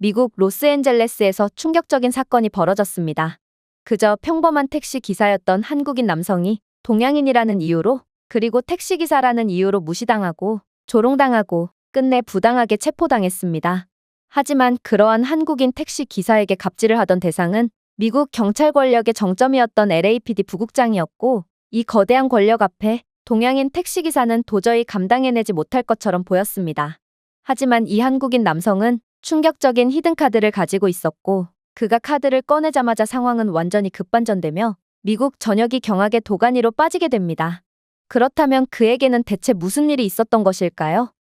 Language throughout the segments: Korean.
미국 로스앤젤레스에서 충격적인 사건이 벌어졌습니다. 그저 평범한 택시 기사였던 한국인 남성이 동양인이라는 이유로, 그리고 택시기사라는 이유로 무시당하고 조롱당하고 끝내 부당하게 체포당했습니다. 하지만 그러한 한국인 택시 기사에게 갑질을 하던 대상은 미국 경찰 권력의 정점이었던 LAPD 부국장이었고, 이 거대한 권력 앞에 동양인 택시기사는 도저히 감당해내지 못할 것처럼 보였습니다. 하지만 이 한국인 남성은 충격적인 히든카드를 가지고 있었고, 그가 카드를 꺼내자마자 상황은 완전히 급반전되며 미국 전역이 경악의 도가니로 빠지게 됩니다. 그렇다면 그에게는 대체 무슨 일이 있었던 것일까요?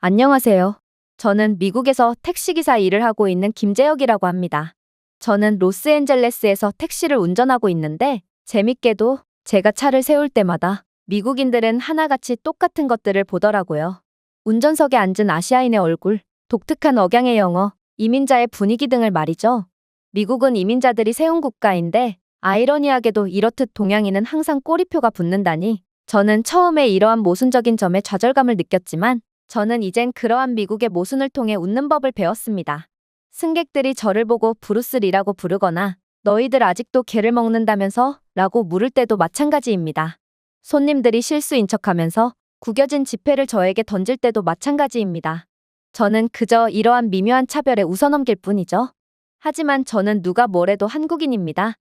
안녕하세요. 저는 미국에서 택시기사 일을 하고 있는 김재혁이라고 합니다. 저는 로스앤젤레스에서 택시를 운전하고 있는데, 재밌게도 제가 차를 세울 때마다 미국인들은 하나같이 똑같은 것들을 보더라고요. 운전석에 앉은 아시아인의 얼굴, 독특한 억양의 영어, 이민자의 분위기 등을 말이죠. 미국은 이민자들이 세운 국가인데 아이러니하게도 이렇듯 동양인은 항상 꼬리표가 붙는다니, 저는 처음에 이러한 모순적인 점에 좌절감을 느꼈지만 저는 이젠 그러한 미국의 모순을 통해 웃는 법을 배웠습니다. 승객들이 저를 보고 브루스 리라고 부르거나 너희들 아직도 개를 먹는다면서? 라고 물을 때도 마찬가지입니다. 손님들이 실수인 척하면서 구겨진 지폐를 저에게 던질 때도 마찬가지입니다. 저는 그저 이러한 미묘한 차별에 웃어넘길 뿐이죠. 하지만 저는 누가 뭐래도 한국인입니다.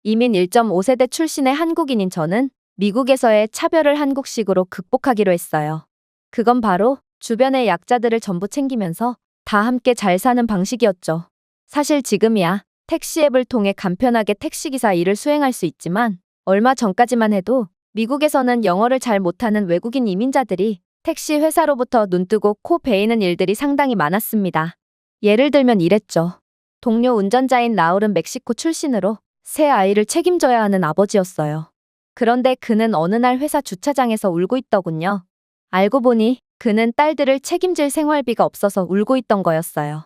이민 1.5세대 출신의 한국인인 저는 미국에서의 차별을 한국식으로 극복하기로 했어요. 그건 바로 주변의 약자들을 전부 챙기면서 다 함께 잘 사는 방식이었죠. 사실 지금이야 택시 앱을 통해 간편하게 택시기사 일을 수행할 수 있지만, 얼마 전까지만 해도 미국에서는 영어를 잘 못하는 외국인 이민자들이 택시 회사로부터 눈뜨고 코 베이는 일들이 상당히 많았습니다. 예를 들면 이랬죠. 동료 운전자인 라울은 멕시코 출신으로 새 아이를 책임져야 하는 아버지였어요. 그런데 그는 어느 날 회사 주차장에서 울고 있더군요. 알고 보니 그는 딸들을 책임질 생활비가 없어서 울고 있던 거였어요.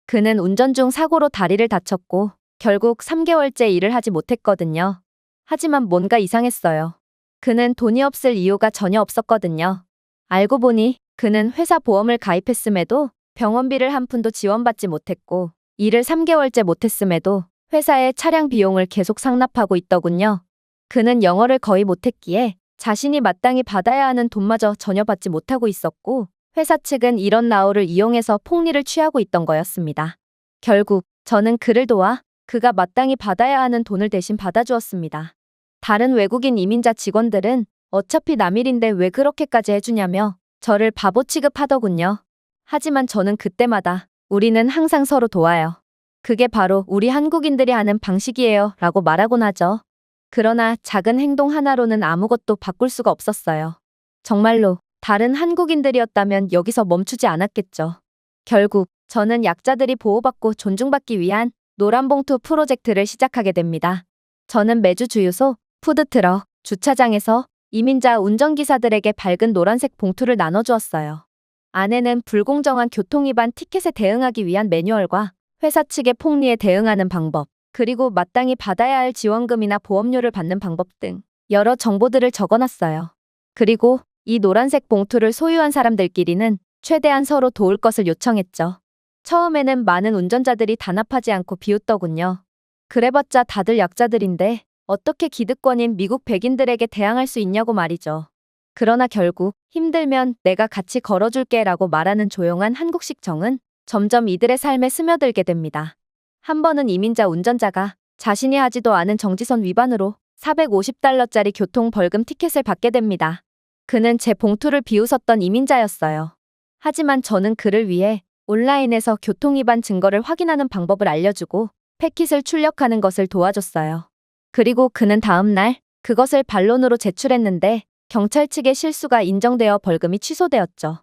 그는 운전 중 사고로 다리를 다쳤고 결국 3개월째 일을 하지 못했거든요. 하지만 뭔가 이상했어요. 그는 돈이 없을 이유가 전혀 없었거든요. 알고 보니 그는 회사 보험을 가입했음에도 병원비를 한 푼도 지원받지 못했고, 일을 3개월째 못했음에도 회사의 차량 비용을 계속 상납하고 있더군요. 그는 영어를 거의 못했기에 자신이 마땅히 받아야 하는 돈마저 전혀 받지 못하고 있었고, 회사 측은 이런 라울을 이용해서 폭리를 취하고 있던 거였습니다. 결국 저는 그를 도와 그가 마땅히 받아야 하는 돈을 대신 받아주었습니다. 다른 외국인 이민자 직원들은 어차피 남일인데 왜 그렇게까지 해주냐며 저를 바보 취급하더군요. 하지만 저는 그때마다 우리는 항상 서로 도와요. 그게 바로 우리 한국인들이 하는 방식이에요 라고 말하곤 하죠. 그러나 작은 행동 하나로는 아무것도 바꿀 수가 없었어요. 정말로 다른 한국인들이었다면 여기서 멈추지 않았겠죠. 결국 저는 약자들이 보호받고 존중받기 위한 노란봉투 프로젝트를 시작하게 됩니다. 저는 매주 주유소, 푸드트럭, 주차장에서 이민자 운전기사들에게 밝은 노란색 봉투를 나눠주었어요. 안에는 불공정한 교통위반 티켓에 대응하기 위한 매뉴얼과 회사 측의 폭리에 대응하는 방법, 그리고 마땅히 받아야 할 지원금이나 보험료를 받는 방법 등 여러 정보들을 적어놨어요. 그리고 이 노란색 봉투를 소유한 사람들끼리는 최대한 서로 도울 것을 요청했죠. 처음에는 많은 운전자들이 단합하지 않고 비웃더군요. 그래봤자 다들 약자들인데 어떻게 기득권인 미국 백인들에게 대항할 수 있냐고 말이죠. 그러나 결국 힘들면 내가 같이 걸어줄게 라고 말하는 조용한 한국식 정은 점점 이들의 삶에 스며들게 됩니다. 한 번은 이민자 운전자가 자신이 하지도 않은 정지선 위반으로 $450짜리 교통 벌금 티켓을 받게 됩니다. 그는 제 봉투를 비웃었던 이민자였어요. 하지만 저는 그를 위해 온라인에서 교통위반 증거를 확인하는 방법을 알려주고 패킷을 출력하는 것을 도와줬어요. 그리고 그는 다음 날 그것을 반론으로 제출했는데 경찰 측의 실수가 인정되어 벌금이 취소되었죠.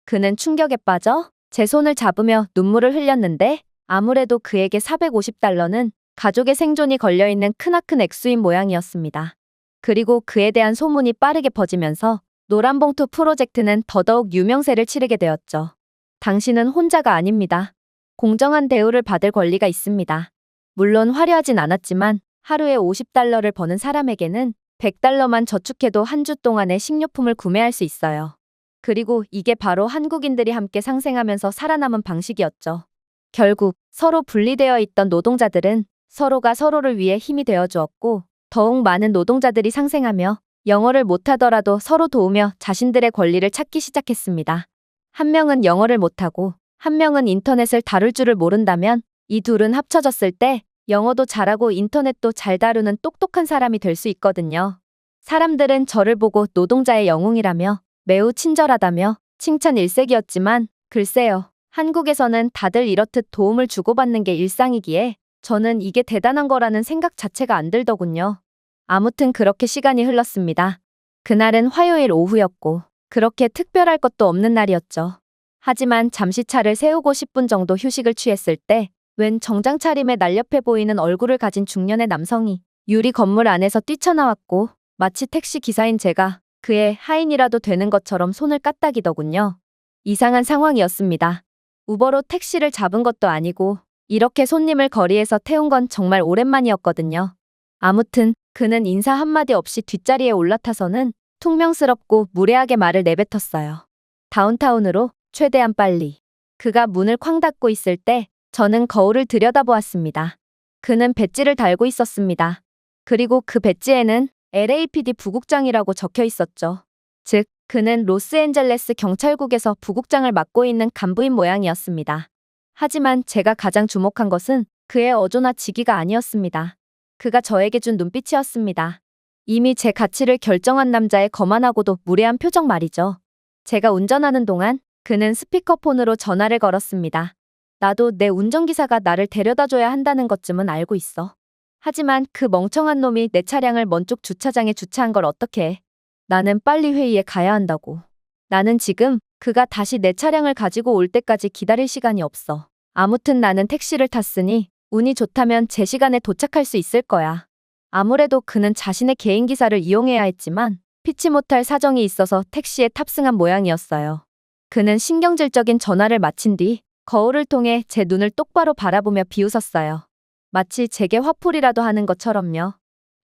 그는 충격에 빠져 제 손을 잡으며 눈물을 흘렸는데, 아무래도 그에게 $450는 가족의 생존이 걸려있는 크나큰 액수인 모양이었습니다. 그리고 그에 대한 소문이 빠르게 퍼지면서 노란봉투 프로젝트는 더더욱 유명세를 치르게 되었죠. 당신은 혼자가 아닙니다. 공정한 대우를 받을 권리가 있습니다. 물론 화려하진 않았지만 하루에 $50를 버는 사람에게는 $100만 저축해도 한 주 동안의 식료품을 구매할 수 있어요. 그리고 이게 바로 한국인들이 함께 상생하면서 살아남은 방식이었죠. 결국 서로 분리되어 있던 노동자들은 서로가 서로를 위해 힘이 되어 주었고, 더욱 많은 노동자들이 상생하며 영어를 못하더라도 서로 도우며 자신들의 권리를 찾기 시작했습니다. 한 명은 영어를 못하고 한 명은 인터넷을 다룰 줄을 모른다면 이 둘은 합쳐졌을 때 영어도 잘하고 인터넷도 잘 다루는 똑똑한 사람이 될 수 있거든요. 사람들은 저를 보고 노동자의 영웅이라며 매우 친절하다며 칭찬 일색이었지만 글쎄요. 한국에서는 다들 이렇듯 도움을 주고받는 게 일상이기에 저는 이게 대단한 거라는 생각 자체가 안 들더군요. 아무튼 그렇게 시간이 흘렀습니다. 그날은 화요일 오후였고 그렇게 특별할 것도 없는 날이었죠. 하지만 잠시 차를 세우고 10분 정도 휴식을 취했을 때 웬 정장 차림에 날렵해 보이는 얼굴을 가진 중년의 남성이 유리 건물 안에서 뛰쳐나왔고 마치 택시 기사인 제가 그의 하인이라도 되는 것처럼 손을 까딱이더군요. 이상한 상황이었습니다. 우버로 택시를 잡은 것도 아니고 이렇게 손님을 거리에서 태운 건 정말 오랜만이었거든요. 아무튼 그는 인사 한마디 없이 뒷자리에 올라타서는 퉁명스럽고 무례하게 말을 내뱉었어요. 다운타운으로 최대한 빨리. 그가 문을 쾅 닫고 있을 때 저는 거울을 들여다보았습니다. 그는 배지를 달고 있었습니다. 그리고 그 배지에는 LAPD 부국장이라고 적혀 있었죠. 즉, 그는 로스앤젤레스 경찰국에서 부국장을 맡고 있는 간부인 모양이었습니다. 하지만 제가 가장 주목한 것은 그의 어조나 지기가 아니었습니다. 그가 저에게 준 눈빛이었습니다. 이미 제 가치를 결정한 남자의 거만하고도 무례한 표정 말이죠. 제가 운전하는 동안 그는 스피커폰으로 전화를 걸었습니다. 나도 내 운전기사가 나를 데려다줘야 한다는 것쯤은 알고 있어. 하지만 그 멍청한 놈이 내 차량을 먼 쪽 주차장에 주차한 걸 어떻게 해? 나는 빨리 회의에 가야 한다고. 나는 지금 그가 다시 내 차량을 가지고 올 때까지 기다릴 시간이 없어. 아무튼 나는 택시를 탔으니 운이 좋다면 제 시간에 도착할 수 있을 거야. 아무래도 그는 자신의 개인 기사를 이용해야 했지만 피치 못할 사정이 있어서 택시에 탑승한 모양이었어요. 그는 신경질적인 전화를 마친 뒤 거울을 통해 제 눈을 똑바로 바라보며 비웃었어요. 마치 제게 화풀이라도 하는 것처럼요.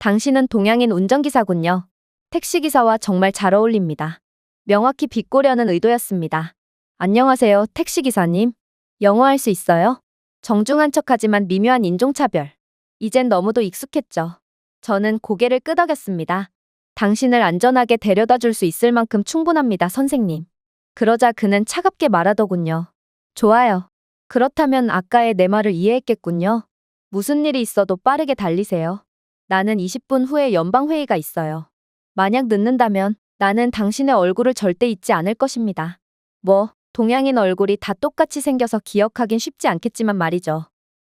당신은 동양인 운전기사군요. 택시기사와 정말 잘 어울립니다. 명확히 비꼬려는 의도였습니다. 안녕하세요, 택시기사님. 영어 할 수 있어요? 정중한 척하지만 미묘한 인종차별. 이젠 너무도 익숙했죠. 저는 고개를 끄덕였습니다. 당신을 안전하게 데려다 줄 수 있을 만큼 충분합니다, 선생님. 그러자 그는 차갑게 말하더군요. 좋아요. 그렇다면 아까의 내 말을 이해했겠군요. 무슨 일이 있어도 빠르게 달리세요. 나는 20분 후에 연방회의가 있어요. 만약 늦는다면 나는 당신의 얼굴을 절대 잊지 않을 것입니다. 뭐, 동양인 얼굴이 다 똑같이 생겨서 기억하긴 쉽지 않겠지만 말이죠.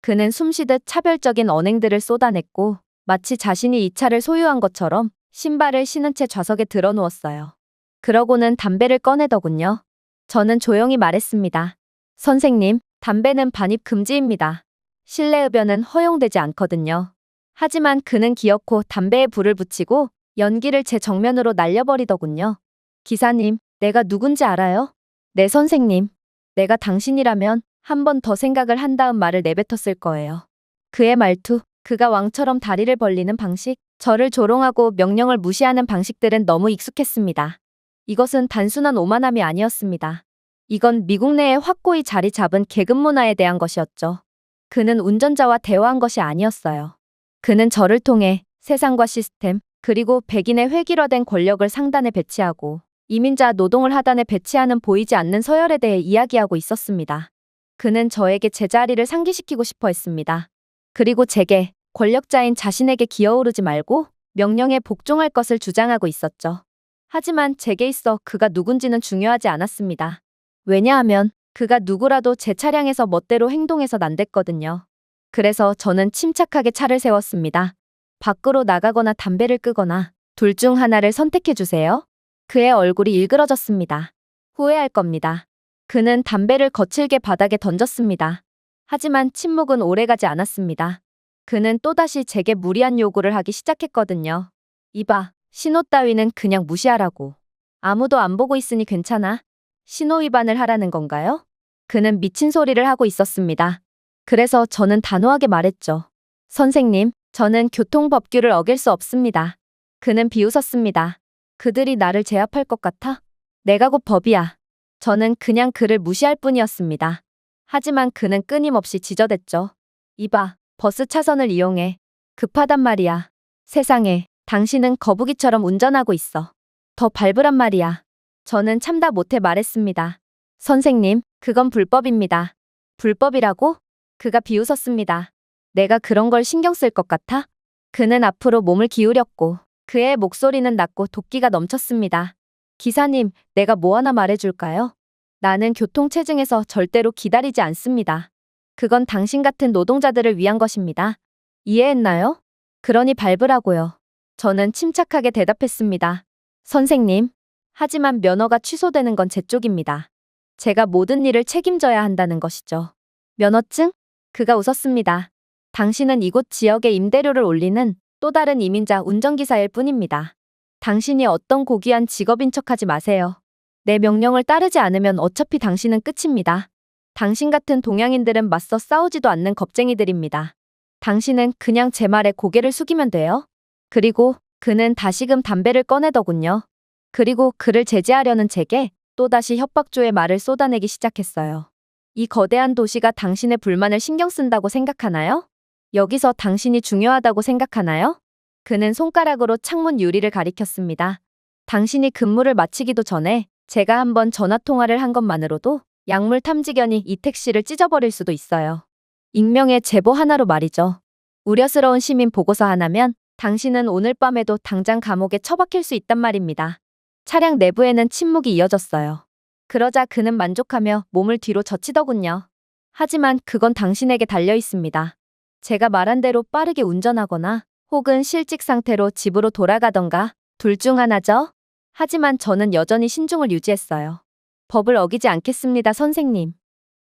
그는 숨쉬듯 차별적인 언행들을 쏟아냈고 마치 자신이 이 차를 소유한 것처럼 신발을 신은 채 좌석에 드러누웠어요. 그러고는 담배를 꺼내더군요. 저는 조용히 말했습니다. 선생님, 담배는 반입 금지입니다. 실내 흡연은 허용되지 않거든요. 하지만 그는 기어코 담배에 불을 붙이고 연기를 제 정면으로 날려버리더군요. 기사님, 내가 누군지 알아요? 네, 선생님. 내가 당신이라면 한 번 더 생각을 한 다음 말을 내뱉었을 거예요. 그의 말투, 그가 왕처럼 다리를 벌리는 방식, 저를 조롱하고 명령을 무시하는 방식들은 너무 익숙했습니다. 이것은 단순한 오만함이 아니었습니다. 이건 미국 내에 확고히 자리 잡은 계급 문화에 대한 것이었죠. 그는 운전자와 대화한 것이 아니었어요. 그는 저를 통해 세상과 시스템, 그리고 백인의 획일화된 권력을 상단에 배치하고 이민자 노동을 하단에 배치하는 보이지 않는 서열에 대해 이야기하고 있었습니다. 그는 저에게 제 자리를 상기시키고 싶어 했습니다. 그리고 제게 권력자인 자신에게 기어오르지 말고 명령에 복종할 것을 주장하고 있었죠. 하지만 제게 있어 그가 누군지는 중요하지 않았습니다. 왜냐하면 그가 누구라도 제 차량에서 멋대로 행동해서 난댔거든요. 그래서 저는 침착하게 차를 세웠습니다. 밖으로 나가거나 담배를 끄거나 둘 중 하나를 선택해 주세요. 그의 얼굴이 일그러졌습니다. 후회할 겁니다. 그는 담배를 거칠게 바닥에 던졌습니다. 하지만 침묵은 오래가지 않았습니다. 그는 또다시 제게 무리한 요구를 하기 시작했거든요. 이봐, 신호 따위는 그냥 무시하라고. 아무도 안 보고 있으니 괜찮아. 신호 위반을 하라는 건가요? 그는 미친 소리를 하고 있었습니다. 그래서 저는 단호하게 말했죠. 선생님, 저는 교통법규를 어길 수 없습니다. 그는 비웃었습니다. 그들이 나를 제압할 것 같아? 내가 곧 법이야. 저는 그냥 그를 무시할 뿐이었습니다. 하지만 그는 끊임없이 지저댔죠. 이봐, 버스 차선을 이용해. 급하단 말이야. 세상에, 당신은 거북이처럼 운전하고 있어. 더 밟으란 말이야. 저는 참다 못해 말했습니다. 선생님, 그건 불법입니다. 불법이라고? 그가 비웃었습니다. 내가 그런 걸 신경 쓸 것 같아? 그는 앞으로 몸을 기울였고 그의 목소리는 낮고 도끼가 넘쳤습니다. 기사님, 내가 뭐 하나 말해줄까요? 나는 교통체증에서 절대로 기다리지 않습니다. 그건 당신 같은 노동자들을 위한 것입니다. 이해했나요? 그러니 밟으라고요. 저는 침착하게 대답했습니다. 선생님, 하지만 면허가 취소되는 건 제 쪽입니다. 제가 모든 일을 책임져야 한다는 것이죠. 면허증? 그가 웃었습니다. 당신은 이곳 지역에 임대료를 올리는 또 다른 이민자 운전기사일 뿐입니다. 당신이 어떤 고귀한 직업인 척하지 마세요. 내 명령을 따르지 않으면 어차피 당신은 끝입니다. 당신 같은 동양인들은 맞서 싸우지도 않는 겁쟁이들입니다. 당신은 그냥 제 말에 고개를 숙이면 돼요. 그리고 그는 다시금 담배를 꺼내더군요. 그리고 그를 제지하려는 제게 또다시 협박조의 말을 쏟아내기 시작했어요. 이 거대한 도시가 당신의 불만을 신경 쓴다고 생각하나요? 여기서 당신이 중요하다고 생각하나요? 그는 손가락으로 창문 유리를 가리켰습니다. 당신이 근무를 마치기도 전에 제가 한번 전화통화를 한 것만으로도 약물 탐지견이 이 택시를 찢어버릴 수도 있어요. 익명의 제보 하나로 말이죠. 우려스러운 시민 보고서 하나면 당신은 오늘 밤에도 당장 감옥에 처박힐 수 있단 말입니다. 차량 내부에는 침묵이 이어졌어요. 그러자 그는 만족하며 몸을 뒤로 젖히더군요. 하지만 그건 당신에게 달려 있습니다. 제가 말한 대로 빠르게 운전하거나 혹은 실직 상태로 집으로 돌아가던가 둘 중 하나죠. 하지만 저는 여전히 신중을 유지했어요. 법을 어기지 않겠습니다, 선생님.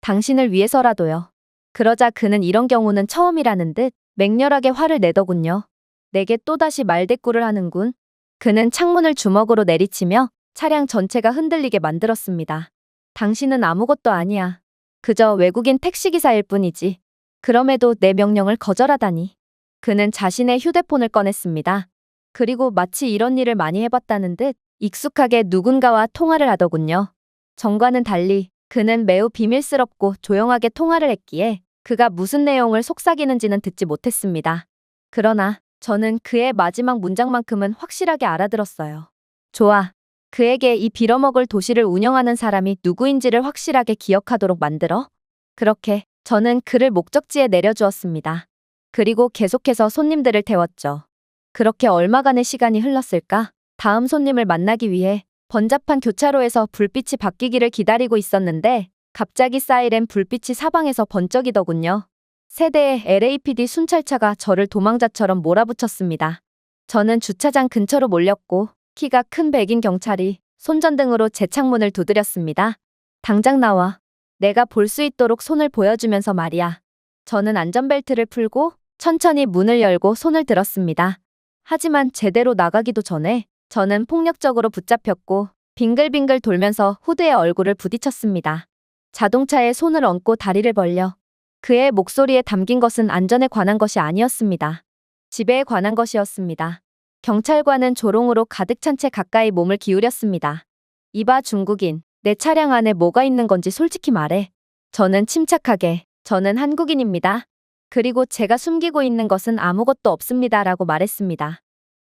당신을 위해서라도요. 그러자 그는 이런 경우는 처음이라는 듯 맹렬하게 화를 내더군요. 내게 또다시 말대꾸를 하는군. 그는 창문을 주먹으로 내리치며 차량 전체가 흔들리게 만들었습니다. 당신은 아무것도 아니야. 그저 외국인 택시기사일 뿐이지. 그럼에도 내 명령을 거절하다니. 그는 자신의 휴대폰을 꺼냈습니다. 그리고 마치 이런 일을 많이 해봤다는 듯 익숙하게 누군가와 통화를 하더군요. 전과는 달리 그는 매우 비밀스럽고 조용하게 통화를 했기에 그가 무슨 내용을 속삭이는지는 듣지 못했습니다. 그러나 저는 그의 마지막 문장만큼은 확실하게 알아들었어요. 좋아. 그에게 이 빌어먹을 도시를 운영하는 사람이 누구인지를 확실하게 기억하도록 만들어. 그렇게 저는 그를 목적지에 내려주었습니다. 그리고 계속해서 손님들을 태웠죠. 그렇게 얼마간의 시간이 흘렀을까? 다음 손님을 만나기 위해 번잡한 교차로에서 불빛이 바뀌기를 기다리고 있었는데 갑자기 사이렌 불빛이 사방에서 번쩍이더군요. 세 대의 LAPD 순찰차가 저를 도망자처럼 몰아붙였습니다. 저는 주차장 근처로 몰렸고 키가 큰 백인 경찰이 손전등으로 제 창문을 두드렸습니다. 당장 나와. 내가 볼 수 있도록 손을 보여주면서 말이야. 저는 안전벨트를 풀고 천천히 문을 열고 손을 들었습니다. 하지만 제대로 나가기도 전에 저는 폭력적으로 붙잡혔고 빙글빙글 돌면서 후드의 얼굴을 부딪혔습니다. 자동차에 손을 얹고 다리를 벌려. 그의 목소리에 담긴 것은 안전에 관한 것이 아니었습니다. 지배에 관한 것이었습니다. 경찰관은 조롱으로 가득 찬 채 가까이 몸을 기울였습니다. 이봐 중국인, 내 차량 안에 뭐가 있는 건지 솔직히 말해. 저는 침착하게, 저는 한국인입니다. 그리고 제가 숨기고 있는 것은 아무것도 없습니다 라고 말했습니다.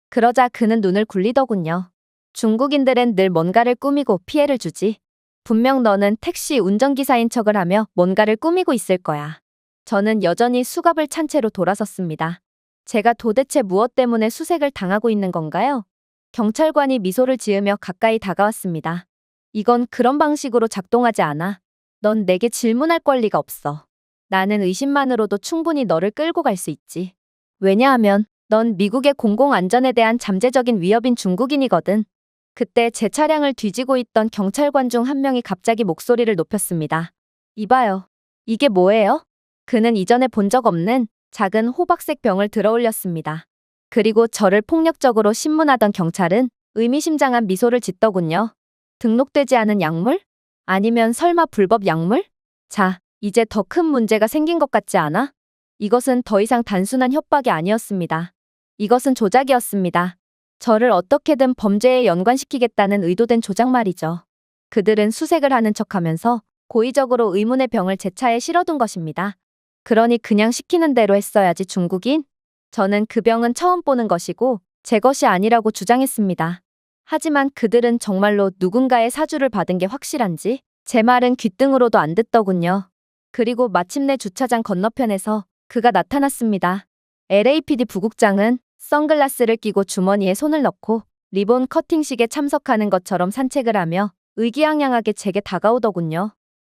그러자 그는 눈을 굴리더군요. 중국인들은 늘 뭔가를 꾸미고 피해를 주지. 분명 너는 택시 운전기사인 척을 하며 뭔가를 꾸미고 있을 거야. 저는 여전히 수갑을 찬 채로 돌아섰습니다. 제가 도대체 무엇 때문에 수색을 당하고 있는 건가요? 경찰관이 미소를 지으며 가까이 다가왔습니다. 이건 그런 방식으로 작동하지 않아. 넌 내게 질문할 권리가 없어. 나는 의심만으로도 충분히 너를 끌고 갈 수 있지. 왜냐하면 넌 미국의 공공안전에 대한 잠재적인 위협인 중국인이거든. 그때 제 차량을 뒤지고 있던 경찰관 중 한 명이 갑자기 목소리를 높였습니다. 이봐요. 이게 뭐예요? 그는 이전에 본 적 없는 작은 호박색 병을 들어올렸습니다. 그리고 저를 폭력적으로 신문하던 경찰은 의미심장한 미소를 짓더군요. 등록되지 않은 약물? 아니면 설마 불법 약물? 자, 이제 더 큰 문제가 생긴 것 같지 않아? 이것은 더 이상 단순한 협박이 아니었습니다. 이것은 조작이었습니다. 저를 어떻게든 범죄에 연관시키겠다는 의도된 조작 말이죠. 그들은 수색을 하는 척하면서 고의적으로 의문의 병을 제 차에 실어둔 것입니다. 그러니 그냥 시키는 대로 했어야지 중국인? 저는 그 병은 처음 보는 것이고 제 것이 아니라고 주장했습니다. 하지만 그들은 정말로 누군가의 사주를 받은 게 확실한지 제 말은 귓등으로도 안 듣더군요. 그리고 마침내 주차장 건너편에서 그가 나타났습니다. LAPD 부국장은 선글라스를 끼고 주머니에 손을 넣고 리본 커팅식에 참석하는 것처럼 산책을 하며 의기양양하게 제게 다가오더군요.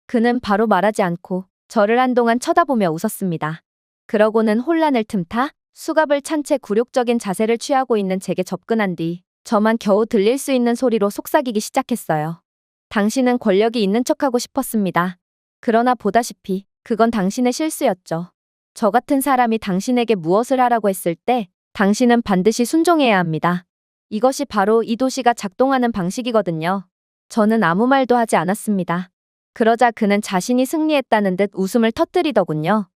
그는 바로 말하지 않고 저를 한동안 쳐다보며 웃었습니다. 그러고는 혼란을 틈타 수갑을 찬 채 굴욕적인 자세를 취하고 있는 제게 접근한 뒤 저만 겨우 들릴 수 있는 소리로 속삭이기 시작했어요. 당신은 권력이 있는 척하고 싶었습니다. 그러나 보다시피 그건 당신의 실수였죠. 저 같은 사람이 당신에게 무엇을 하라고 했을 때 당신은 반드시 순종해야 합니다. 이것이 바로 이 도시가 작동하는 방식이거든요. 저는 아무 말도 하지 않았습니다. 그러자 그는 자신이 승리했다는 듯 웃음을 터뜨리더군요.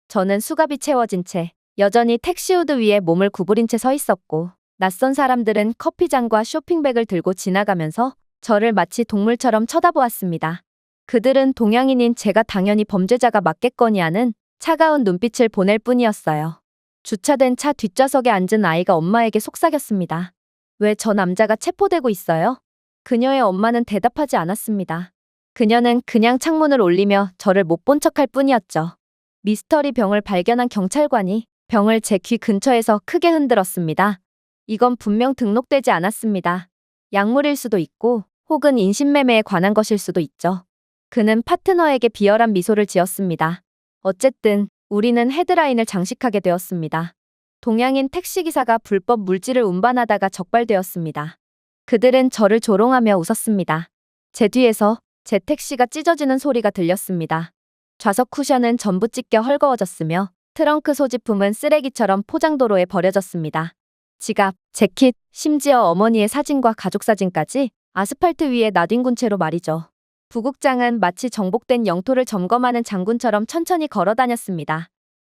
저는 수갑이 채워진 채 여전히 택시 후드 위에 몸을 구부린 채 서 있었고 낯선 사람들은 커피잔과 쇼핑백을 들고 지나가면서 저를 마치 동물처럼 쳐다보았습니다. 그들은 동양인인 제가 당연히 범죄자가 맞겠거니 하는 차가운 눈빛을 보낼 뿐이었어요. 주차된 차 뒷좌석에 앉은 아이가 엄마에게 속삭였습니다. 왜 저 남자가 체포되고 있어요? 그녀의 엄마는 대답하지 않았습니다. 그녀는 그냥 창문을 올리며 저를 못 본 척할 뿐이었죠. 미스터리 병을 발견한 경찰관이 병을 제 귀 근처에서 크게 흔들었습니다. 이건 분명 등록되지 않았습니다. 약물일 수도 있고 혹은 인신매매에 관한 것일 수도 있죠. 그는 파트너에게 비열한 미소를 지었습니다. 어쨌든 우리는 헤드라인을 장식하게 되었습니다. 동양인 택시기사가 불법 물질을 운반하다가 적발되었습니다. 그들은 저를 조롱하며 웃었습니다. 제 뒤에서 제 택시가 찢어지는 소리가 들렸습니다. 좌석 쿠션은 전부 찢겨 헐거워졌으며 트렁크 소지품은 쓰레기처럼 포장도로에 버려졌습니다. 지갑, 재킷, 심지어 어머니의 사진과 가족 사진까지 아스팔트 위에 나뒹군 채로 말이죠. 부국장은 마치 정복된 영토를 점검하는 장군처럼 천천히 걸어 다녔습니다.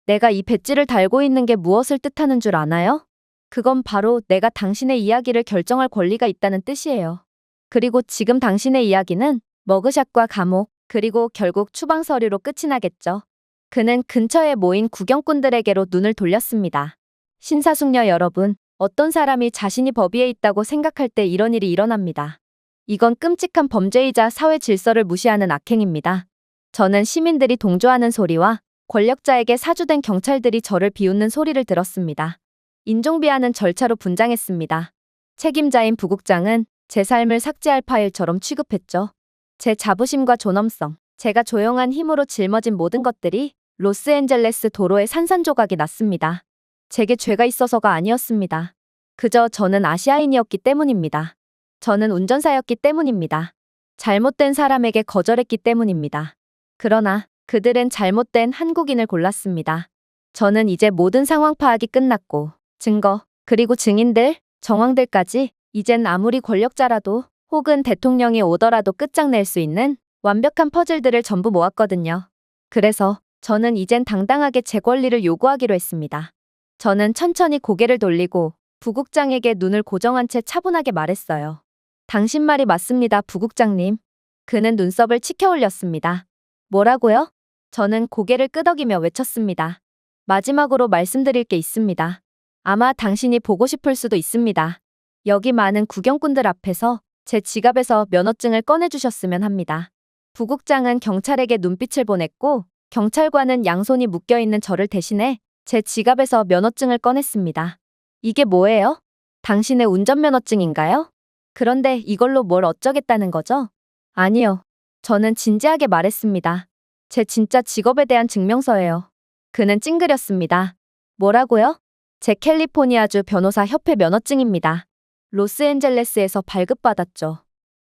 내가 이 배지를 달고 있는 게 무엇을 뜻하는 줄 아나요? 그건 바로 내가 당신의 이야기를 결정할 권리가 있다는 뜻이에요. 그리고 지금 당신의 이야기는 머그샷과 감옥, 그리고 결국 추방 서류로 끝이 나겠죠. 그는 근처에 모인 구경꾼들에게로 눈을 돌렸습니다. 신사숙녀 여러분, 어떤 사람이 자신이 법 위에 있다고 생각할 때 이런 일이 일어납니다. 이건 끔찍한 범죄이자 사회 질서를 무시하는 악행입니다. 저는 시민들이 동조하는 소리와 권력자에게 사주된 경찰들이 저를 비웃는 소리를 들었습니다. 인종비하는 절차로 분장했습니다. 책임자인 부국장은 제 삶을 삭제할 파일처럼 취급했죠. 제 자부심과 존엄성, 제가 조용한 힘으로 짊어진 모든 것들이 로스앤젤레스 도로에 산산조각이 났습니다. 제게 죄가 있어서가 아니었습니다. 그저 저는 아시아인이었기 때문입니다. 저는 운전사였기 때문입니다. 잘못된 사람에게 거절했기 때문입니다. 그러나 그들은 잘못된 한국인을 골랐습니다. 저는 이제 모든 상황 파악이 끝났고 증거, 그리고 증인들, 정황들까지 이젠 아무리 권력자라도 혹은 대통령이 오더라도 끝장낼 수 있는 완벽한 퍼즐들을 전부 모았거든요. 그래서 저는 이젠 당당하게 제 권리를 요구하기로 했습니다. 저는 천천히 고개를 돌리고 부국장에게 눈을 고정한 채 차분하게 말했어요. 당신 말이 맞습니다, 부국장님. 그는 눈썹을 치켜 올렸습니다. 뭐라고요? 저는 고개를 끄덕이며 외쳤습니다. 마지막으로 말씀드릴 게 있습니다. 아마 당신이 보고 싶을 수도 있습니다. 여기 많은 구경꾼들 앞에서 제 지갑에서 면허증을 꺼내주셨으면 합니다. 부국장은 경찰에게 눈빛을 보냈고 경찰관은 양손이 묶여있는 저를 대신해 제 지갑에서 면허증을 꺼냈습니다. 이게 뭐예요? 당신의 운전면허증인가요? 그런데 이걸로 뭘 어쩌겠다는 거죠? 아니요. 저는 진지하게 말했습니다. 제 진짜 직업에 대한 증명서예요. 그는 찡그렸습니다. 뭐라고요? 제 캘리포니아주 변호사 협회 면허증입니다. 로스앤젤레스에서 발급받았죠.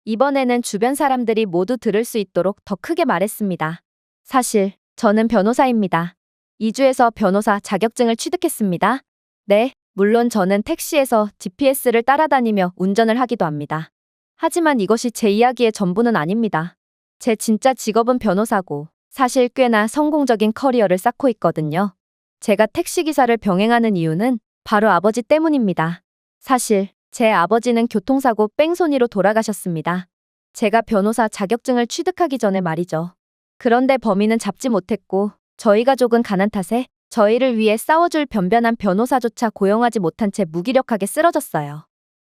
이번에는 주변 사람들이 모두 들을 수 있도록 더 크게 말했습니다. 사실 저는 변호사입니다. 이주에서 변호사 자격증을 취득했습니다. 네, 물론 저는 택시에서 GPS를 따라다니며 운전을 하기도 합니다. 하지만 이것이 제 이야기의 전부는 아닙니다. 제 진짜 직업은 변호사고 사실 꽤나 성공적인 커리어를 쌓고 있거든요. 제가 택시기사를 병행하는 이유는 바로 아버지 때문입니다. 사실 제 아버지는 교통사고 뺑소니로 돌아가셨습니다. 제가 변호사 자격증을 취득하기 전에 말이죠. 그런데 범인은 잡지 못했고 저희 가족은 가난 탓에 저희를 위해 싸워줄 변변한 변호사조차 고용하지 못한 채 무기력하게 쓰러졌어요.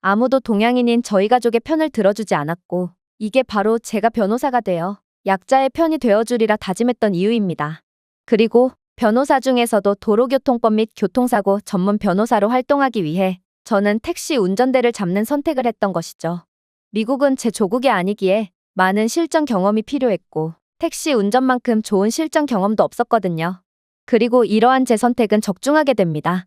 아무도 동양인인 저희 가족의 편을 들어주지 않았고 이게 바로 제가 변호사가 되어 약자의 편이 되어주리라 다짐했던 이유입니다. 그리고 변호사 중에서도 도로교통법 및 교통사고 전문 변호사로 활동하기 위해 저는 택시 운전대를 잡는 선택을 했던 것이죠. 미국은 제 조국이 아니기에 많은 실전 경험이 필요했고 택시 운전만큼 좋은 실전 경험도 없었거든요. 그리고 이러한 제 선택은 적중하게 됩니다.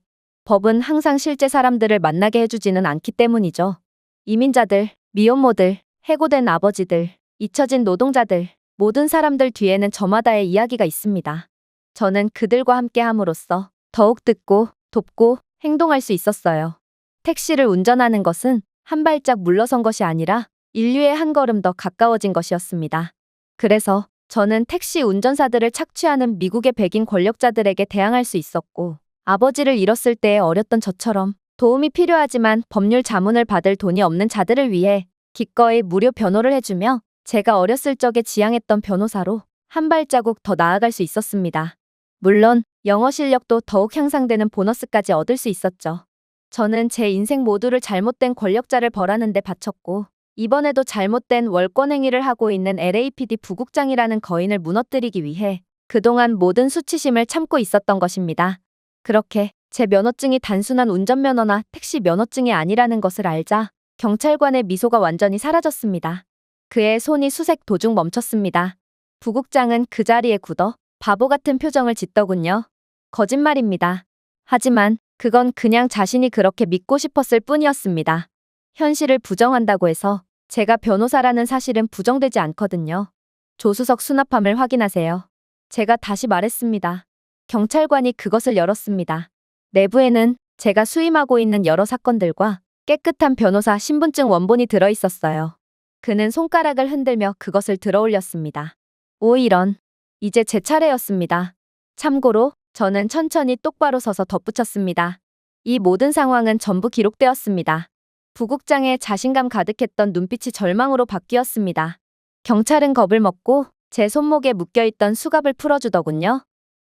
법은 항상 실제 사람들을 만나게 해주지는 않기 때문이죠. 이민자들, 미혼모들, 해고된 아버지들, 잊혀진 노동자들, 모든 사람들 뒤에는 저마다의 이야기가 있습니다. 저는 그들과 함께 함으로써 더욱 듣고, 돕고, 행동할 수 있었어요. 택시를 운전하는 것은 한 발짝 물러선 것이 아니라 인류의 한 걸음 더 가까워진 것이었습니다. 그래서 저는 택시 운전사들을 착취하는 미국의 백인 권력자들에게 대항할 수 있었고, 아버지를 잃었을 때의 어렸던 저처럼 도움이 필요하지만 법률 자문을 받을 돈이 없는 자들을 위해 기꺼이 무료 변호를 해주며 제가 어렸을 적에 지향했던 변호사로 한 발자국 더 나아갈 수 있었습니다. 물론 영어 실력도 더욱 향상되는 보너스까지 얻을 수 있었죠. 저는 제 인생 모두를 잘못된 권력자를 벌하는 데 바쳤고 이번에도 잘못된 월권행위를 하고 있는 LAPD 부국장이라는 거인을 무너뜨리기 위해 그동안 모든 수치심을 참고 있었던 것입니다. 그렇게 제 면허증이 단순한 운전면허나 택시 면허증이 아니라는 것을 알자 경찰관의 미소가 완전히 사라졌습니다. 그의 손이 수색 도중 멈췄습니다. 부국장은 그 자리에 굳어 바보 같은 표정을 짓더군요. 거짓말입니다. 하지만 그건 그냥 자신이 그렇게 믿고 싶었을 뿐이었습니다. 현실을 부정한다고 해서 제가 변호사라는 사실은 부정되지 않거든요. 조수석 수납함을 확인하세요. 제가 다시 말했습니다. 경찰관이 그것을 열었습니다. 내부에는 제가 수임하고 있는 여러 사건들과 깨끗한 변호사 신분증 원본이 들어있었어요. 그는 손가락을 흔들며 그것을 들어올렸습니다. 오 이런. 이제 제 차례였습니다. 참고로 저는 천천히 똑바로 서서 덧붙였습니다. 이 모든 상황은 전부 기록되었습니다. 부국장의 자신감 가득했던 눈빛이 절망으로 바뀌었습니다. 경찰은 겁을 먹고 제 손목에 묶여있던 수갑을 풀어주더군요.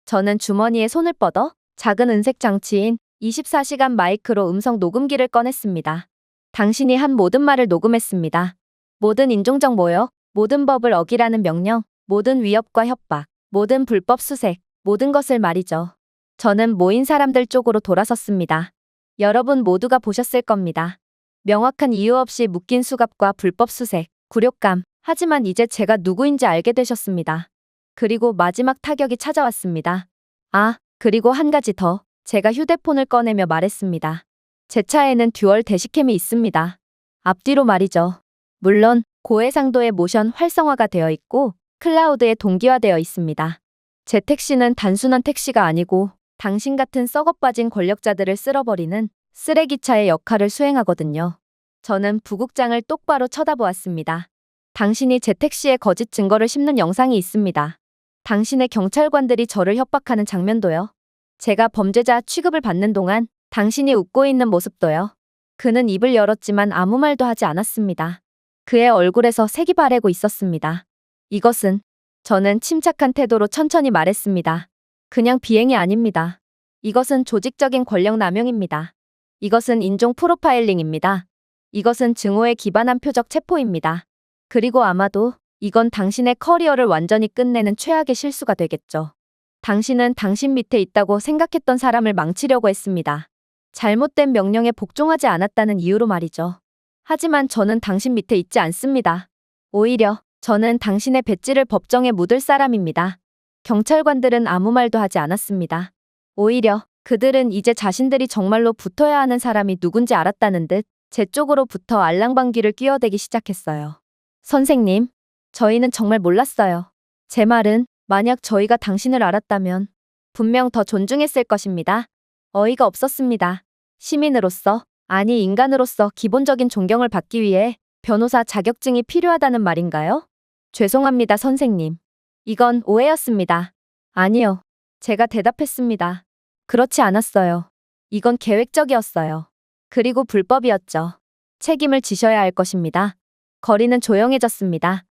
저는 주머니에 손을 뻗어 작은 은색 장치인 24시간 마이크로 음성 녹음기를 꺼냈습니다. 당신이 한 모든 말을 녹음했습니다. 모든 인종적 모욕, 모든 법을 어기라는 명령, 모든 위협과 협박, 모든 불법 수색, 모든 것을 말이죠. 저는 모인 사람들 쪽으로 돌아섰습니다. 여러분 모두가 보셨을 겁니다. 명확한 이유 없이 묶인 수갑과 불법 수색, 굴욕감, 하지만 이제 제가 누구인지 알게 되셨습니다. 그리고 마지막 타격이 찾아왔습니다. 아, 그리고 한 가지 더. 제가 휴대폰을 꺼내며 말했습니다. 제 차에는 듀얼 대시캠이 있습니다. 앞뒤로 말이죠. 물론 고해상도의 모션 활성화가 되어 있고 클라우드에 동기화되어 있습니다. 제 택시는 단순한 택시가 아니고 당신 같은 썩어빠진 권력자들을 쓸어버리는 쓰레기차의 역할을 수행하거든요. 저는 부국장을 똑바로 쳐다보았습니다. 당신이 제 택시에 거짓 증거를 심는 영상이 있습니다. 당신의 경찰관들이 저를 협박하는 장면도요. 제가 범죄자 취급을 받는 동안 당신이 웃고 있는 모습도요. 그는 입을 열었지만 아무 말도 하지 않았습니다. 그의 얼굴에서 색이 바래고 있었습니다. 이것은 저는 침착한 태도로 천천히 말했습니다. 그냥 비행이 아닙니다. 이것은 조직적인 권력 남용입니다. 이것은 인종 프로파일링입니다. 이것은 증오에 기반한 표적 체포입니다. 그리고 아마도 이건 당신의 커리어를 완전히 끝내는 최악의 실수가 되겠죠. 당신은 당신 밑에 있다고 생각했던 사람을 망치려고 했습니다. 잘못된 명령에 복종하지 않았다는 이유로 말이죠. 하지만 저는 당신 밑에 있지 않습니다. 오히려 저는 당신의 배지를 법정에 묻을 사람입니다. 경찰관들은 아무 말도 하지 않았습니다. 오히려 그들은 이제 자신들이 정말로 붙어야 하는 사람이 누군지 알았다는 듯 제 쪽으로 붙어 알랑방귀를 끼어대기 시작했어요. 선생님, 저희는 정말 몰랐어요. 제 말은 만약 저희가 당신을 알았다면 분명 더 존중했을 것입니다. 어이가 없었습니다. 시민으로서, 아니 인간으로서 기본적인 존경을 받기 위해 변호사 자격증이 필요하다는 말인가요? 죄송합니다, 선생님. 이건 오해였습니다. 아니요. 제가 대답했습니다. 그렇지 않았어요. 이건 계획적이었어요. 그리고 불법이었죠. 책임을 지셔야 할 것입니다. 거리는 조용해졌습니다.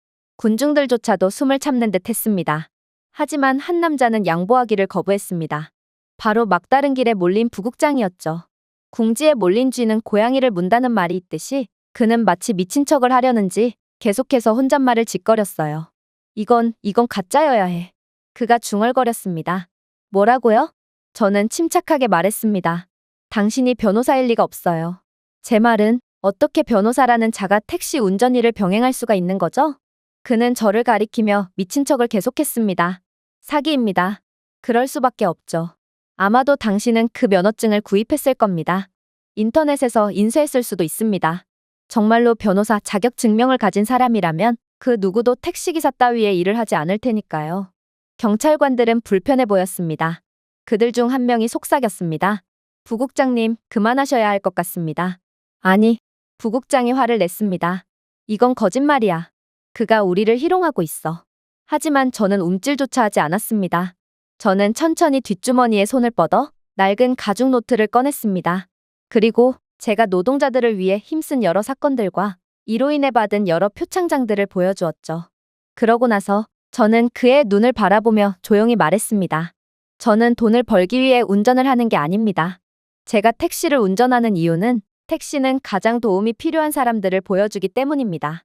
군중들조차도 숨을 참는 듯 했습니다. 하지만 한 남자는 양보하기를 거부했습니다. 바로 막다른 길에 몰린 부국장이었죠. 궁지에 몰린 쥐는 고양이를 문다는 말이 있듯이 그는 마치 미친 척을 하려는지 계속해서 혼잣말을 짓거렸어요. 이건 가짜여야 해. 그가 중얼거렸습니다. 뭐라고요? 저는 침착하게 말했습니다. 당신이 변호사일 리가 없어요. 제 말은 어떻게 변호사라는 자가 택시 운전 일을 병행할 수가 있는 거죠? 그는 저를 가리키며 미친 척을 계속했습니다. 사기입니다. 그럴 수밖에 없죠. 아마도 당신은 그 면허증을 구입했을 겁니다. 인터넷에서 인쇄했을 수도 있습니다. 정말로 변호사 자격 증명을 가진 사람이라면 그 누구도 택시기사 따위의 일을 하지 않을 테니까요. 경찰관들은 불편해 보였습니다. 그들 중 한 명이 속삭였습니다. 부국장님, 그만하셔야 할 것 같습니다. 아니, 부국장이 화를 냈습니다. 이건 거짓말이야. 그가 우리를 희롱하고 있어. 하지만 저는 움찔조차 하지 않았습니다. 저는 천천히 뒷주머니에 손을 뻗어 낡은 가죽 노트를 꺼냈습니다. 그리고 제가 노동자들을 위해 힘쓴 여러 사건들과 이로 인해 받은 여러 표창장들을 보여주었죠. 그러고 나서 저는 그의 눈을 바라보며 조용히 말했습니다. 저는 돈을 벌기 위해 운전을 하는 게 아닙니다. 제가 택시를 운전하는 이유는 택시는 가장 도움이 필요한 사람들을 보여주기 때문입니다.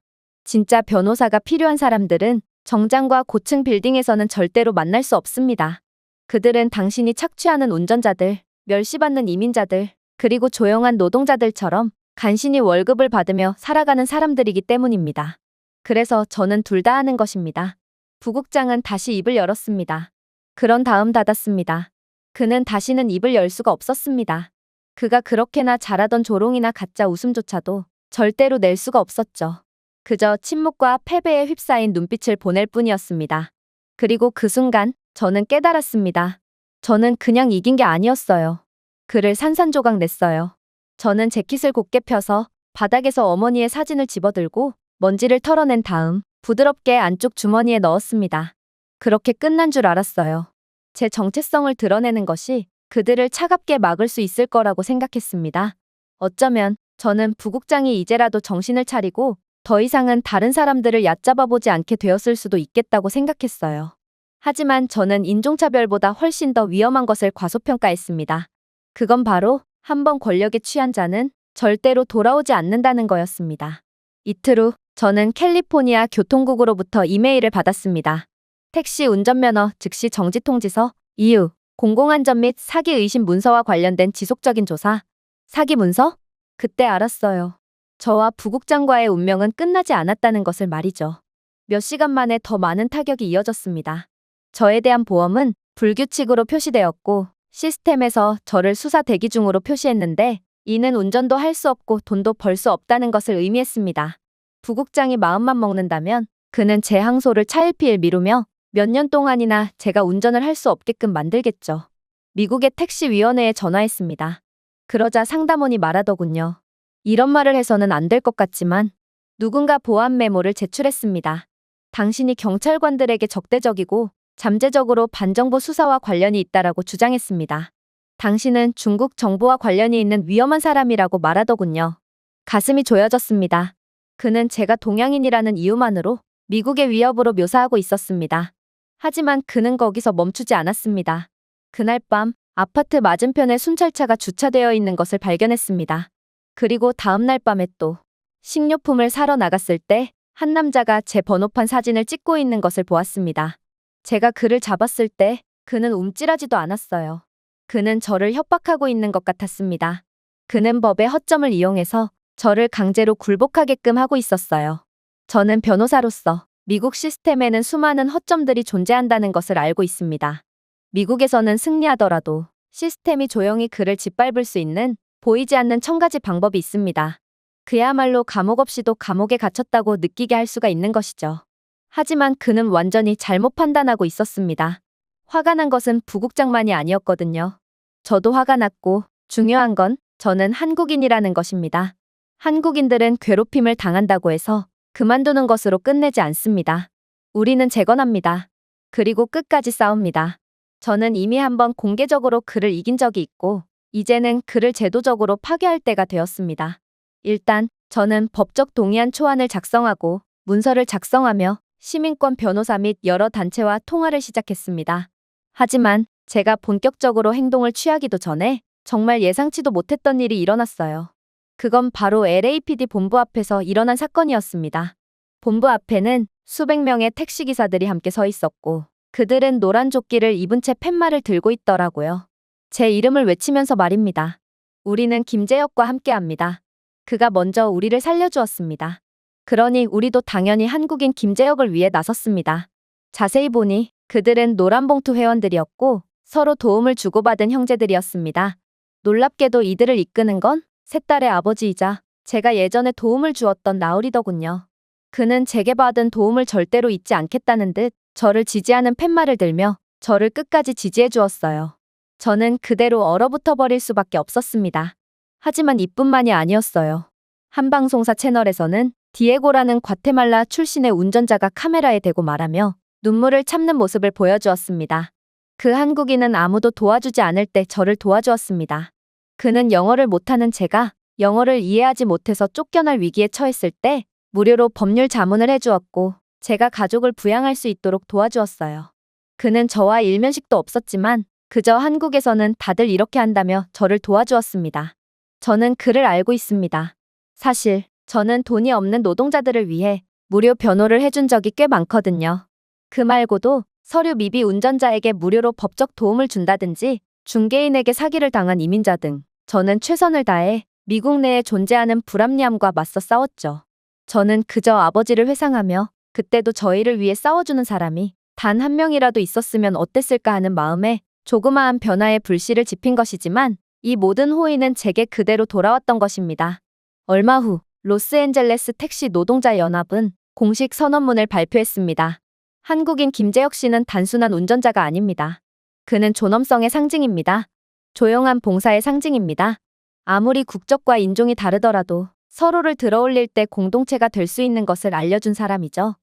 진짜 변호사가 필요한 사람들은 정장과 고층 빌딩에서는 절대로 만날 수 없습니다. 그들은 당신이 착취하는 운전자들, 멸시받는 이민자들, 그리고 조용한 노동자들처럼 간신히 월급을 받으며 살아가는 사람들이기 때문입니다. 그래서 저는 둘 다 하는 것입니다. 부국장은 다시 입을 열었습니다. 그런 다음 닫았습니다. 그는 다시는 입을 열 수가 없었습니다. 그가 그렇게나 잘하던 조롱이나 가짜 웃음조차도 절대로 낼 수가 없었죠. 그저 침묵과 패배에 휩싸인 눈빛을 보낼 뿐이었습니다. 그리고 그 순간 저는 깨달았습니다. 저는 그냥 이긴 게 아니었어요. 그를 산산조각 냈어요. 저는 재킷을 곧게 펴서 바닥에서 어머니의 사진을 집어들고 먼지를 털어낸 다음 부드럽게 안쪽 주머니에 넣었습니다. 그렇게 끝난 줄 알았어요. 제 정체성을 드러내는 것이 그들을 차갑게 막을 수 있을 거라고 생각했습니다. 어쩌면 저는 부국장이 이제라도 정신을 차리고 더 이상은 다른 사람들을 얕잡아보지 않게 되었을 수도 있겠다고 생각했어요. 하지만 저는 인종차별보다 훨씬 더 위험한 것을 과소평가했습니다. 그건 바로 한번 권력에 취한 자는 절대로 돌아오지 않는다는 거였습니다. 이틀 후 저는 캘리포니아 교통국으로부터 이메일을 받았습니다. 택시 운전면허 즉시 정지 통지서, 이유, 공공안전 및 사기 의심 문서와 관련된 지속적인 조사. 사기 문서? 그때 알았어요. 저와 부국장과의 운명은 끝나지 않았다는 것을 말이죠. 몇 시간 만에 더 많은 타격이 이어졌습니다. 저에 대한 보험은 불규칙으로 표시되었고 시스템에서 저를 수사 대기 중으로 표시했는데 이는 운전도 할 수 없고 돈도 벌 수 없다는 것을 의미했습니다. 부국장이 마음만 먹는다면 그는 제 항소를 차일피일 미루며 몇 년 동안이나 제가 운전을 할 수 없게끔 만들겠죠. 미국의 택시위원회에 전화했습니다. 그러자 상담원이 말하더군요. 이런 말을 해서는 안 될 것 같지만 누군가 보안 메모를 제출했습니다. 당신이 경찰관들에게 적대적이고 잠재적으로 반정부 수사와 관련이 있다라고 주장했습니다. 당신은 중국 정부와 관련이 있는 위험한 사람이라고 말하더군요. 가슴이 조여졌습니다. 그는 제가 동양인이라는 이유만으로 미국의 위협으로 묘사하고 있었습니다. 하지만 그는 거기서 멈추지 않았습니다. 그날 밤 아파트 맞은편에 순찰차가 주차되어 있는 것을 발견했습니다. 그리고 다음날 밤에 또 식료품을 사러 나갔을 때 한 남자가 제 번호판 사진을 찍고 있는 것을 보았습니다. 제가 그를 잡았을 때 그는 움찔하지도 않았어요. 그는 저를 협박하고 있는 것 같았습니다. 그는 법의 허점을 이용해서 저를 강제로 굴복하게끔 하고 있었어요. 저는 변호사로서 미국 시스템에는 수많은 허점들이 존재한다는 것을 알고 있습니다. 미국에서는 승리하더라도 시스템이 조용히 그를 짓밟을 수 있는 보이지 않는 1000가지 방법이 있습니다. 그야말로 감옥 없이도 감옥에 갇혔다고 느끼게 할 수가 있는 것이죠. 하지만 그는 완전히 잘못 판단하고 있었습니다. 화가 난 것은 부국장만이 아니었거든요. 저도 화가 났고 중요한 건 저는 한국인이라는 것입니다. 한국인들은 괴롭힘을 당한다고 해서 그만두는 것으로 끝내지 않습니다. 우리는 재건합니다. 그리고 끝까지 싸웁니다. 저는 이미 한번 공개적으로 그를 이긴 적이 있고 이제는 그를 제도적으로 파괴할 때가 되었습니다. 일단 저는 법적 동의안 초안을 작성하고 문서를 작성하며 시민권 변호사 및 여러 단체와 통화를 시작했습니다. 하지만 제가 본격적으로 행동을 취하기도 전에 정말 예상치도 못했던 일이 일어났어요. 그건 바로 LAPD 본부 앞에서 일어난 사건이었습니다. 본부 앞에는 수백 명의 택시기사들이 함께 서 있었고 그들은 노란 조끼를 입은 채 팻말을 들고 있더라고요. 제 이름을 외치면서 말입니다. 우리는 김재혁과 함께합니다. 그가 먼저 우리를 살려주었습니다. 그러니 우리도 당연히 한국인 김재혁을 위해 나섰습니다. 자세히 보니 그들은 노란봉투 회원들이었고 서로 도움을 주고받은 형제들이었습니다. 놀랍게도 이들을 이끄는 건 세 딸의 아버지이자 제가 예전에 도움을 주었던 나으리더군요. 그는 제게 받은 도움을 절대로 잊지 않겠다는 듯 저를 지지하는 팻말을 들며 저를 끝까지 지지해 주었어요. 저는 그대로 얼어붙어 버릴 수밖에 없었습니다. 하지만 이뿐만이 아니었어요. 한 방송사 채널에서는 디에고라는 과테말라 출신의 운전자가 카메라에 대고 말하며 눈물을 참는 모습을 보여주었습니다. 그 한국인은 아무도 도와주지 않을 때 저를 도와주었습니다. 그는 영어를 못하는 제가 영어를 이해하지 못해서 쫓겨날 위기에 처했을 때 무료로 법률 자문을 해주었고 제가 가족을 부양할 수 있도록 도와주었어요. 그는 저와 일면식도 없었지만 그저 한국에서는 다들 이렇게 한다며 저를 도와주었습니다. 저는 그를 알고 있습니다. 사실 저는 돈이 없는 노동자들을 위해 무료 변호를 해준 적이 꽤 많거든요. 그 말고도 서류 미비 운전자에게 무료로 법적 도움을 준다든지 중개인에게 사기를 당한 이민자 등 저는 최선을 다해 미국 내에 존재하는 불합리함과 맞서 싸웠죠. 저는 그저 아버지를 회상하며 그때도 저희를 위해 싸워주는 사람이 단 한 명이라도 있었으면 어땠을까 하는 마음에 조그마한 변화의 불씨를 지핀 것이지만 이 모든 호의는 제게 그대로 돌아왔던 것입니다. 얼마 후 로스앤젤레스 택시 노동자 연합은 공식 선언문을 발표했습니다. 한국인 김재혁 씨는 단순한 운전자가 아닙니다. 그는 존엄성의 상징입니다. 조용한 봉사의 상징입니다. 아무리 국적과 인종이 다르더라도 서로를 들어올릴 때 공동체가 될 수 있는 것을 알려준 사람이죠.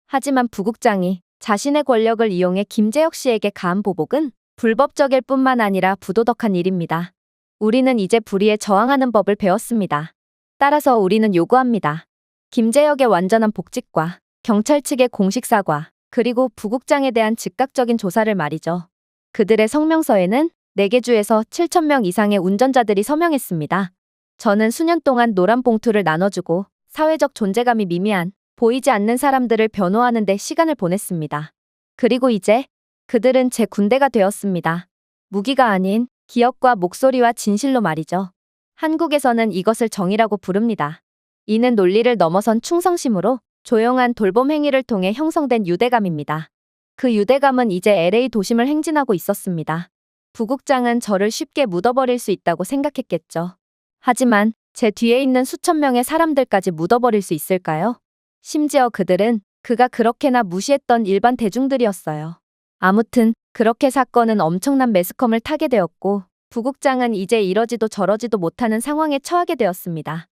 하지만 부국장이 자신의 권력을 이용해 김재혁 씨에게 가한 보복은 불법적일 뿐만 아니라 부도덕한 일입니다. 우리는 이제 불의에 저항하는 법을 배웠습니다. 따라서 우리는 요구합니다. 김재혁의 완전한 복직과 경찰 측의 공식 사과, 그리고 부국장에 대한 즉각적인 조사를 말이죠. 그들의 성명서에는 4개 주에서 7,000명 이상의 운전자들이 서명했습니다. 저는 수년 동안 노란 봉투를 나눠주고 사회적 존재감이 미미한 보이지 않는 사람들을 변호하는 데 시간을 보냈습니다. 그리고 이제 그들은 제 군대가 되었습니다. 무기가 아닌 기억과 목소리와 진실로 말이죠. 한국에서는 이것을 정의라고 부릅니다. 이는 논리를 넘어선 충성심으로 조용한 돌봄 행위를 통해 형성된 유대감입니다. 그 유대감은 이제 LA 도심을 행진하고 있었습니다. 부국장은 저를 쉽게 묻어버릴 수 있다고 생각했겠죠. 하지만 제 뒤에 있는 수천 명의 사람들까지 묻어버릴 수 있을까요? 심지어 그들은 그가 그렇게나 무시했던 일반 대중들이었어요. 아무튼 그렇게 사건은 엄청난 매스컴을 타게 되었고 부국장은 이제 이러지도 저러지도 못하는 상황에 처하게 되었습니다.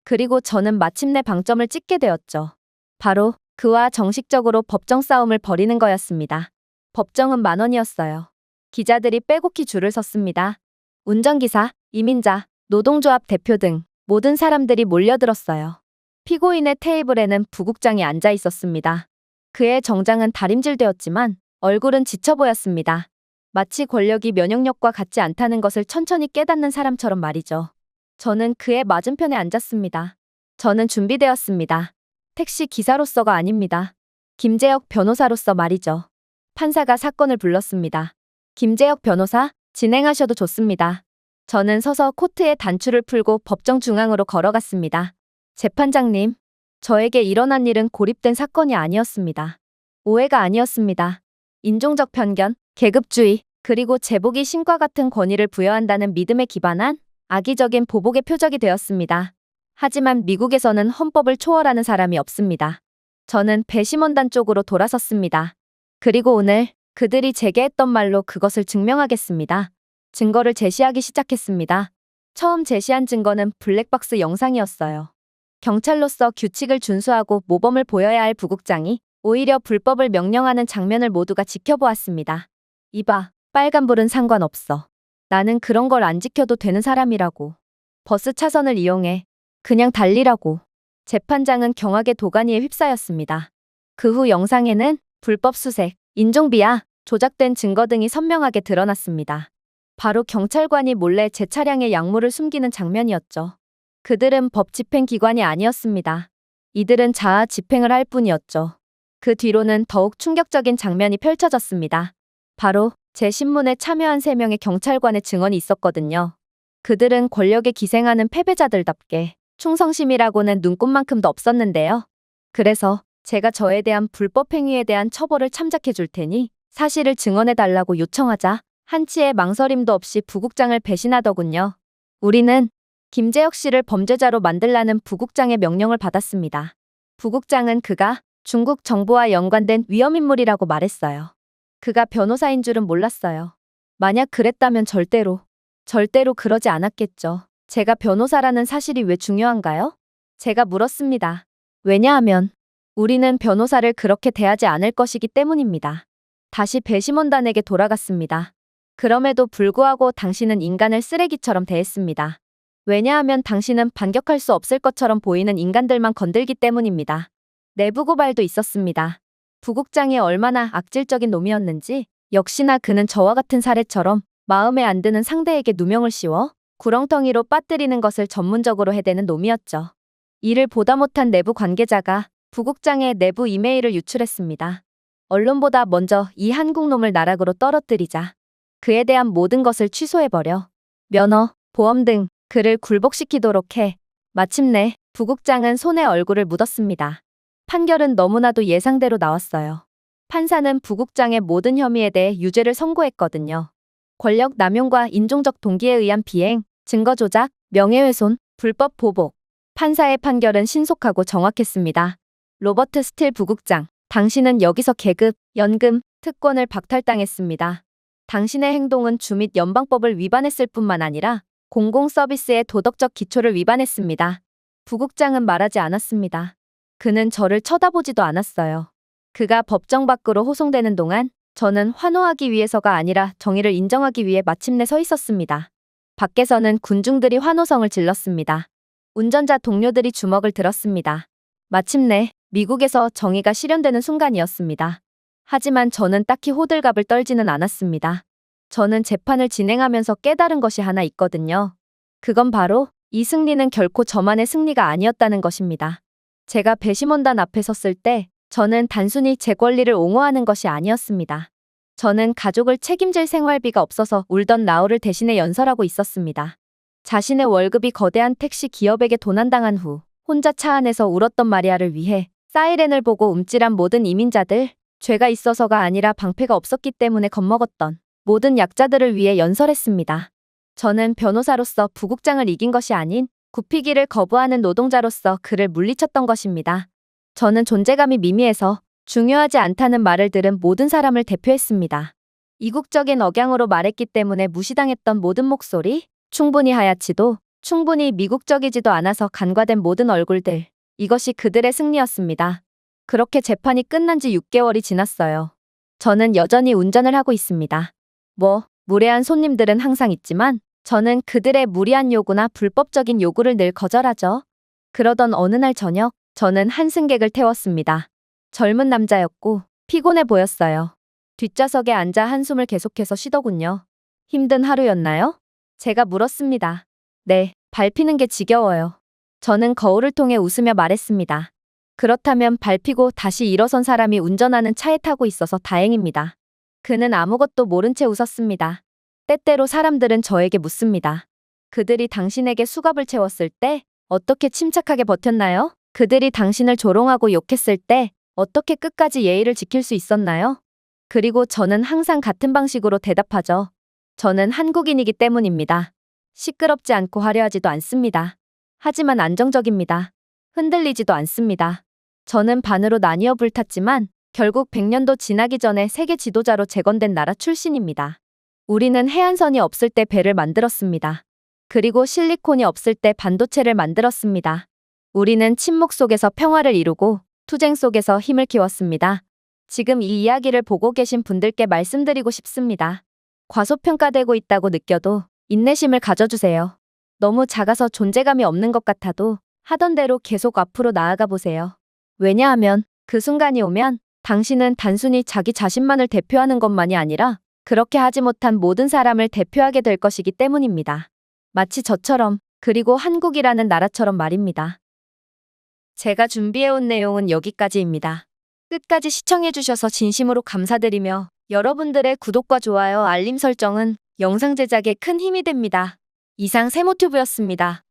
그리고 저는 마침내 방점을 찍게 되었죠. 바로 그와 정식적으로 법정 싸움을 벌이는 거였습니다. 법정은 10,000원이었어요. 기자들이 빼곡히 줄을 섰습니다. 운전기사, 이민자, 노동조합 대표 등 모든 사람들이 몰려들었어요. 피고인의 테이블에는 부국장이 앉아 있었습니다. 그의 정장은 다림질되었지만 얼굴은 지쳐 보였습니다. 마치 권력이 면역력과 같지 않다는 것을 천천히 깨닫는 사람처럼 말이죠. 저는 그의 맞은편에 앉았습니다. 저는 준비되었습니다. 택시 기사로서가 아닙니다. 김재혁 변호사로서 말이죠. 판사가 사건을 불렀습니다. 김재혁 변호사, 진행하셔도 좋습니다. 저는 서서 코트의 단추를 풀고 법정 중앙으로 걸어갔습니다. 재판장님, 저에게 일어난 일은 고립된 사건이 아니었습니다. 오해가 아니었습니다. 인종적 편견, 계급주의, 그리고 제복이 신과 같은 권위를 부여한다는 믿음에 기반한 악의적인 보복의 표적이 되었습니다. 하지만 미국에서는 헌법을 초월하는 사람이 없습니다. 저는 배심원단 쪽으로 돌아섰습니다. 그리고 오늘 그들이 제게 했던 말로 그것을 증명하겠습니다. 증거를 제시하기 시작했습니다. 처음 제시한 증거는 블랙박스 영상이었어요. 경찰로서 규칙을 준수하고 모범을 보여야 할 부국장이 오히려 불법을 명령하는 장면을 모두가 지켜보았습니다. 이봐, 빨간불은 상관없어. 나는 그런 걸 안 지켜도 되는 사람이라고. 버스 차선을 이용해 그냥 달리라고. 재판장은 경악의 도가니에 휩싸였습니다. 그 후 영상에는 불법 수색, 인종비하, 조작된 증거 등이 선명하게 드러났습니다. 바로 경찰관이 몰래 제 차량에 약물을 숨기는 장면이었죠. 그들은 법 집행기관이 아니었습니다. 이들은 자아 집행을 할 뿐이었죠. 그 뒤로는 더욱 충격적인 장면이 펼쳐졌습니다. 바로 제 신문에 참여한 3명의 경찰관의 증언이 있었거든요. 그들은 권력에 기생하는 패배자들답게 충성심이라고는 눈꼽만큼도 없었는데요. 그래서 제가 저에 대한 불법 행위에 대한 처벌을 참작해 줄 테니 사실을 증언해 달라고 요청하자 한치의 망설임도 없이 부국장을 배신하더군요. 우리는 김재혁 씨를 범죄자로 만들라는 부국장의 명령을 받았습니다. 부국장은 그가 중국 정부와 연관된 위험인물이라고 말했어요. 그가 변호사인 줄은 몰랐어요. 만약 그랬다면 절대로 그러지 않았겠죠. 제가 변호사라는 사실이 왜 중요한가요? 제가 물었습니다. 왜냐하면 우리는 변호사를 그렇게 대하지 않을 것이기 때문입니다. 다시 배심원단에게 돌아갔습니다. 그럼에도 불구하고 당신은 인간을 쓰레기처럼 대했습니다. 왜냐하면 당신은 반격할 수 없을 것처럼 보이는 인간들만 건들기 때문입니다. 내부 고발도 있었습니다. 부국장이 얼마나 악질적인 놈이었는지 역시나 그는 저와 같은 사례처럼 마음에 안 드는 상대에게 누명을 씌워 구렁텅이로 빠뜨리는 것을 전문적으로 해대는 놈이었죠. 이를 보다 못한 내부 관계자가 부국장의 내부 이메일을 유출했습니다. 언론보다 먼저 이 한국놈을 나락으로 떨어뜨리자 그에 대한 모든 것을 취소해버려 면허, 보험 등 그를 굴복시키도록 해 마침내 부국장은 손에 얼굴을 묻었습니다. 판결은 너무나도 예상대로 나왔어요. 판사는 부국장의 모든 혐의에 대해 유죄를 선고했거든요. 권력 남용과 인종적 동기에 의한 비행, 증거 조작, 명예훼손, 불법 보복. 판사의 판결은 신속하고 정확했습니다. 로버트 스틸 부국장, 당신은 여기서 계급, 연금, 특권을 박탈당했습니다. 당신의 행동은 주 및 연방법을 위반했을 뿐만 아니라 공공서비스의 도덕적 기초를 위반했습니다. 부국장은 말하지 않았습니다. 그는 저를 쳐다보지도 않았어요. 그가 법정 밖으로 호송되는 동안 저는 환호하기 위해서가 아니라 정의를 인정하기 위해 마침내 서 있었습니다. 밖에서는 군중들이 환호성을 질렀습니다. 운전자 동료들이 주먹을 들었습니다. 마침내 미국에서 정의가 실현되는 순간이었습니다. 하지만 저는 딱히 호들갑을 떨지는 않았습니다. 저는 재판을 진행하면서 깨달은 것이 하나 있거든요. 그건 바로 이 승리는 결코 저만의 승리가 아니었다는 것입니다. 제가 배심원단 앞에 섰을 때 저는 단순히 제 권리를 옹호하는 것이 아니었습니다. 저는 가족을 책임질 생활비가 없어서 울던 나우를 대신해 연설하고 있었습니다. 자신의 월급이 거대한 택시 기업에게 도난당한 후 혼자 차 안에서 울었던 마리아를 위해 사이렌을 보고 움찔한 모든 이민자들, 죄가 있어서가 아니라 방패가 없었기 때문에 겁먹었던 모든 약자들을 위해 연설했습니다. 저는 변호사로서 부국장을 이긴 것이 아닌 굽히기를 거부하는 노동자로서 그를 물리쳤던 것입니다. 저는 존재감이 미미해서 중요하지 않다는 말을 들은 모든 사람을 대표했습니다. 이국적인 억양으로 말했기 때문에 무시당했던 모든 목소리, 충분히 하얗지도 충분히 미국적이지도 않아서 간과된 모든 얼굴들, 이것이 그들의 승리였습니다. 그렇게 재판이 끝난 지 6개월이 지났어요. 저는 여전히 운전을 하고 있습니다. 무례한 손님들은 항상 있지만 저는 그들의 무리한 요구나 불법적인 요구를 늘 거절하죠. 그러던 어느 날 저녁, 저는 한 승객을 태웠습니다. 젊은 남자였고 피곤해 보였어요. 뒷좌석에 앉아 한숨을 계속해서 쉬더군요. 힘든 하루였나요? 제가 물었습니다. 네, 밟히는 게 지겨워요. 저는 거울을 통해 웃으며 말했습니다. 그렇다면 밟히고 다시 일어선 사람이 운전하는 차에 타고 있어서 다행입니다. 그는 아무것도 모른 채 웃었습니다. 때때로 사람들은 저에게 묻습니다. 그들이 당신에게 수갑을 채웠을 때 어떻게 침착하게 버텼나요? 그들이 당신을 조롱하고 욕했을 때 어떻게 끝까지 예의를 지킬 수 있었나요? 그리고 저는 항상 같은 방식으로 대답하죠. 저는 한국인이기 때문입니다. 시끄럽지 않고 화려하지도 않습니다. 하지만 안정적입니다. 흔들리지도 않습니다. 저는 반으로 나뉘어 불탔지만 결국 100년도 지나기 전에 세계 지도자로 재건된 나라 출신입니다. 우리는 해안선이 없을 때 배를 만들었습니다. 그리고 실리콘이 없을 때 반도체를 만들었습니다. 우리는 침묵 속에서 평화를 이루고 투쟁 속에서 힘을 키웠습니다. 지금 이 이야기를 보고 계신 분들께 말씀드리고 싶습니다. 과소평가되고 있다고 느껴도 인내심을 가져주세요. 너무 작아서 존재감이 없는 것 같아도 하던 대로 계속 앞으로 나아가 보세요. 왜냐하면 그 순간이 오면 당신은 단순히 자기 자신만을 대표하는 것만이 아니라 그렇게 하지 못한 모든 사람을 대표하게 될 것이기 때문입니다. 마치 저처럼, 그리고 한국이라는 나라처럼 말입니다. 제가 준비해온 내용은 여기까지입니다. 끝까지 시청해주셔서 진심으로 감사드리며 여러분들의 구독과 좋아요, 알림 설정은 영상 제작에 큰 힘이 됩니다. 이상 세모튜브였습니다.